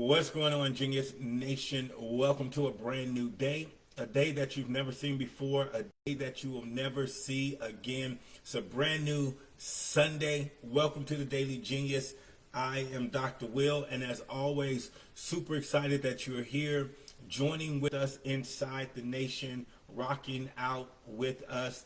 What's going on, Genius Nation? Welcome to a brand new day, a day that you've never seen before, a day that you will never see again. It's a brand new Sunday. Welcome to the Daily Genius. I am Dr. Will, and as always, super excited that you're here joining with us inside the nation, rocking out with us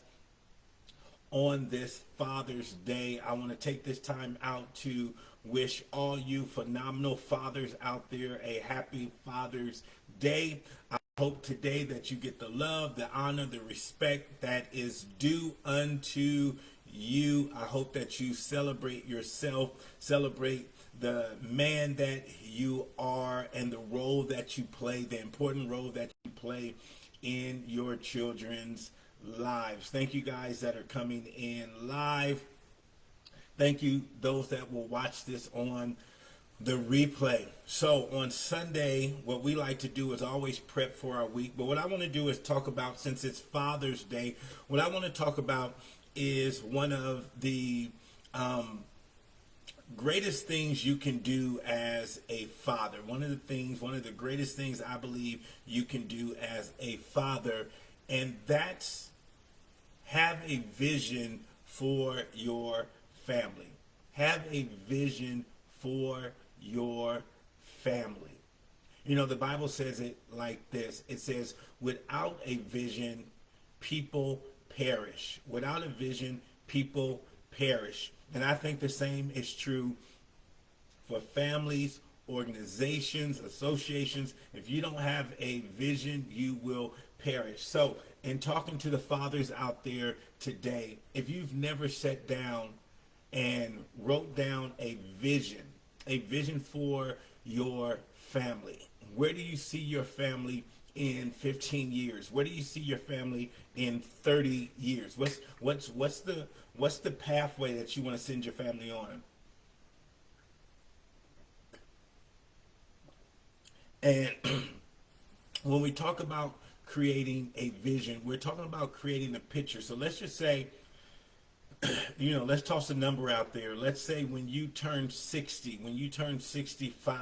on this Father's Day. I want to take this time out to wish all you phenomenal fathers out there a happy Father's Day. I hope today that you get the love, the honor, the respect that is due unto you. I hope that you celebrate yourself, celebrate the man that you are and the role that you play, the important role that you play in your children's lives. Thank you guys that are coming in live. Thank you those that will watch this on the replay. So on Sunday, what we like to do is always prep for our week. But what I want to do is talk about, since it's Father's Day, what I want to talk about is one of the greatest things you can do as a father. One of the greatest things I believe you can do as a father, and that's have a vision for your family. Have a vision for your family. You know, the Bible says it like this. It says, without a vision, people perish. Without a vision, people perish. And I think the same is true for families, organizations, associations. If you don't have a vision, you will perish. So, in talking to the fathers out there today, if you've never sat down and wrote down a vision for your family, where do you see your family in 15 years? Where do you see your family in 30 years? What's the pathway that you want to send your family on? And when we talk about creating a vision, we're talking about creating a picture. So let's just say, let's toss a number out there. Let's say when you turn 60, when you turn 65,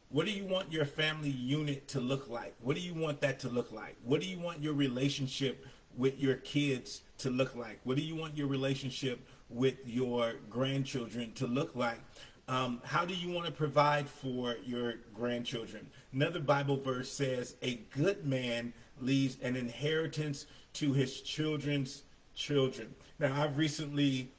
what do you want your family unit to look like? What do you want that to look like? What do you want your relationship with your kids to look like? What do you want your relationship with your grandchildren to look like? How do you want to provide for your grandchildren? Another Bible verse says, a good man leaves an inheritance to his children's children. Now, I recently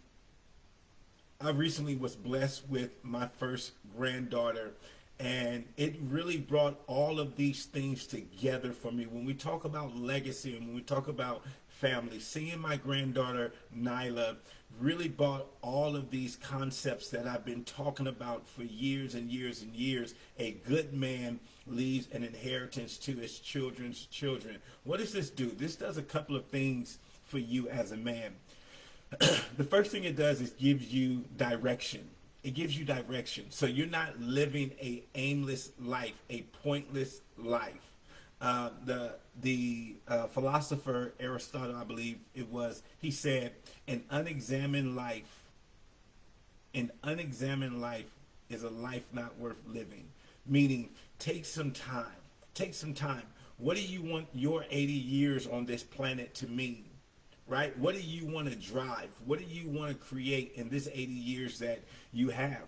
was blessed with my first granddaughter, and it really brought all of these things together for me. When we talk about legacy and when we talk about family, seeing my granddaughter Nyla really brought all of these concepts that I've been talking about for years and years and years. A good man leaves an inheritance to his children's children. What does this do? This does a couple of things for you as a man. The first thing it does is gives you direction. It gives you direction. So you're not living a aimless life, a pointless life. The philosopher Aristotle, I believe it was, he said, an unexamined life is a life not worth living. Meaning, take some time. Take some time. What do you want your 80 years on this planet to mean? Right? What do you want to drive? What do you want to create in this 80 years that you have?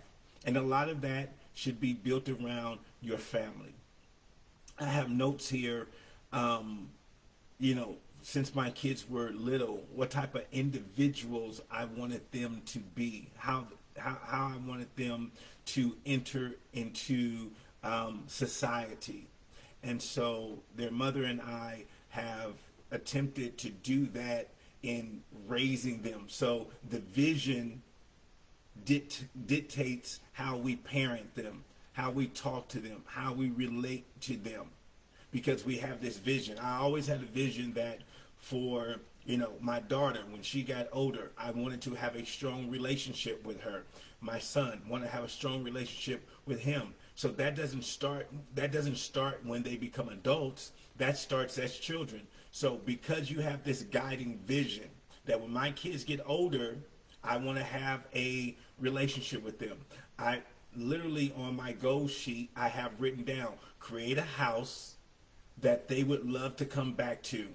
And a lot of that should be built around your family. I have notes here, since my kids were little, what type of individuals I wanted them to be, how I wanted them to enter into society. And so their mother and I have attempted to do that in raising them. So the vision dictates how we parent them, how we talk to them, how we relate to them, because we have this vision. I always had a vision that for, my daughter, when she got older, I wanted to have a strong relationship with her. My son, want to have a strong relationship with him. So that doesn't start when they become adults. That starts as children. So because you have this guiding vision that when my kids get older, I want to have a relationship with them. literally on my goal sheet, I have written down, create a house that they would love to come back to,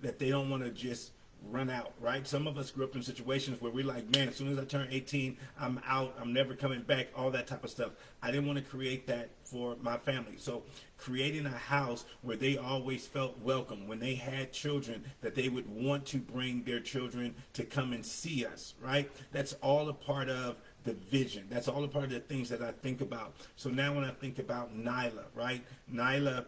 that they don't want to just run out, right? Some of us grew up in situations where we're like, man, as soon as I turn 18, I'm out, I'm never coming back, all that type of stuff. I didn't want to create that for my family. So creating a house where they always felt welcome, when they had children, that they would want to bring their children to come and see us, right? That's all a part of the vision. That's all a part of the things that I think about. So now when I think about Nyla, right? Nyla,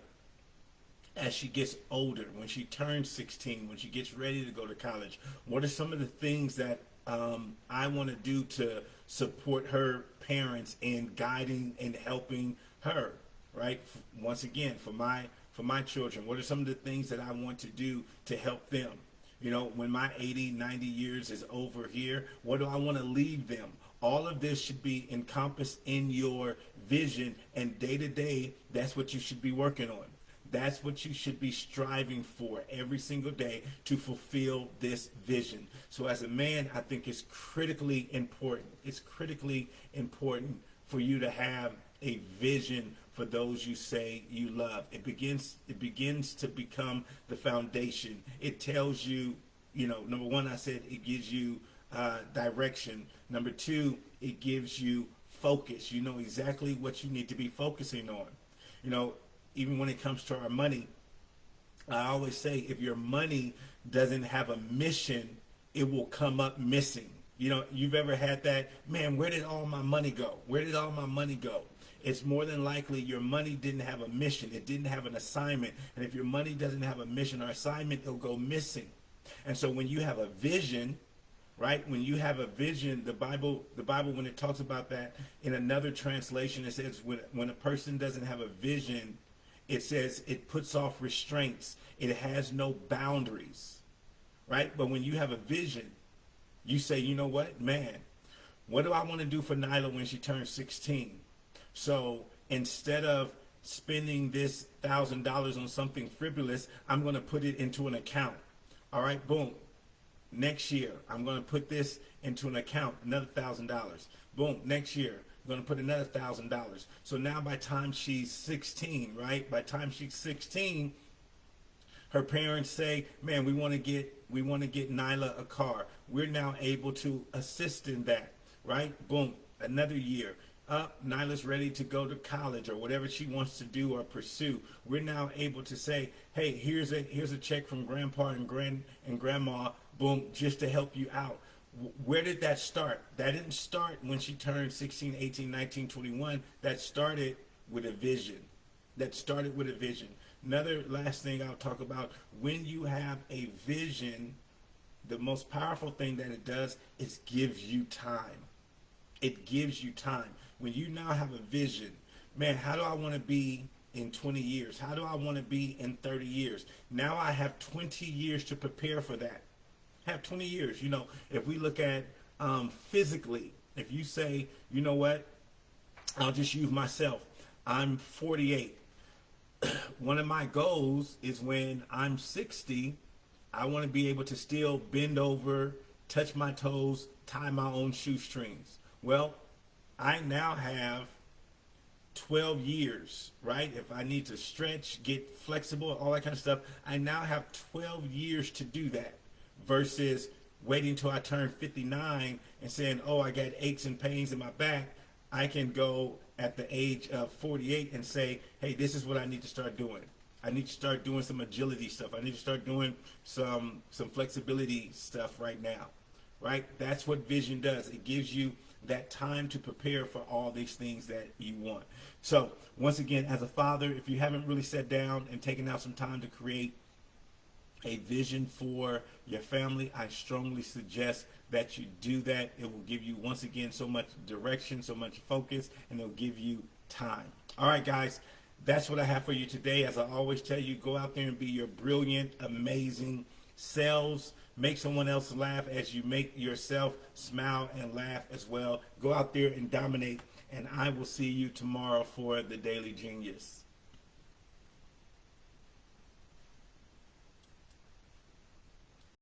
as she gets older, when she turns 16, when she gets ready to go to college, what are some of the things that I want to do to support her parents in guiding and helping her, right? Once again, for my children, what are some of the things that I want to do to help them? You know, when my 80, 90 years is over here, what do I want to leave them? All of this should be encompassed in your vision, and day to day, that's what you should be working on. That's what you should be striving for every single day, to fulfill this vision. So as a man, I think it's critically important. It's critically important for you to have a vision for those you say you love. It begins to become the foundation. It tells you, number one, I said it gives you direction. Number two, it gives you focus. You know exactly what you need to be focusing on. Even when it comes to our money, I always say, if your money doesn't have a mission, it will come up missing. You've ever had that, man, where did all my money go? Where did all my money go? It's more than likely your money didn't have a mission. It didn't have an assignment. And if your money doesn't have a mission or assignment, it'll go missing. And so when you have a vision, right? When you have a vision, the Bible, when it talks about that in another translation, it says when a person doesn't have a vision, it says it puts off restraints. It has no boundaries, right? But when you have a vision, you say, you know what, man, what do I want to do for Nyla when she turns 16? So instead of spending this $1,000 on something frivolous, I'm going to put it into an account. All right, boom. Next year, I'm going to put this into an account, another $1,000. Boom, next year, I'm going to put another $1,000. So now by time she's 16, right? By time she's 16, her parents say, man, we want to get Nyla a car. We're now able to assist in that, right? Boom, another year. Nyla's ready to go to college or whatever she wants to do or pursue. We're now able to say, hey, here's a check from grandpa and grandma, boom, just to help you out. Where did that start? That didn't start when she turned 16, 18, 19, 21. That started with a vision. Another last thing I'll talk about, when you have a vision, the most powerful thing that it does is gives you time. It gives you time. When you now have a vision, man, how do I want to be in 20 years? How do I want to be in 30 years? Now I have 20 years to prepare for that. Have 20 years. If we look at physically, if you say, you know what, I'll just use myself. I'm 48. One of my goals is when I'm 60, I want to be able to still bend over, touch my toes, tie my own shoestrings. Well, I now have 12 years, right? If I need to stretch, get flexible, all that kind of stuff, I now have 12 years to do that versus waiting till I turn 59 and saying, oh, I got aches and pains in my back. I can go at the age of 48 and say, hey, this is what I need to start doing. I need to start doing some agility stuff. I need to start doing some flexibility stuff right now, right? That's what vision does. It gives you that time to prepare for all these things that you want. So once again, as a father, if you haven't really sat down and taken out some time to create a vision for your family, I strongly suggest that you do that. It will give you, once again, so much direction, so much focus, and it'll give you time. All right, guys, that's what I have for you today. As I always tell you, go out there and be your brilliant, amazing selves. Make someone else laugh as you make yourself smile and laugh as well. Go out there and dominate, and I will see you tomorrow for the Daily Genius.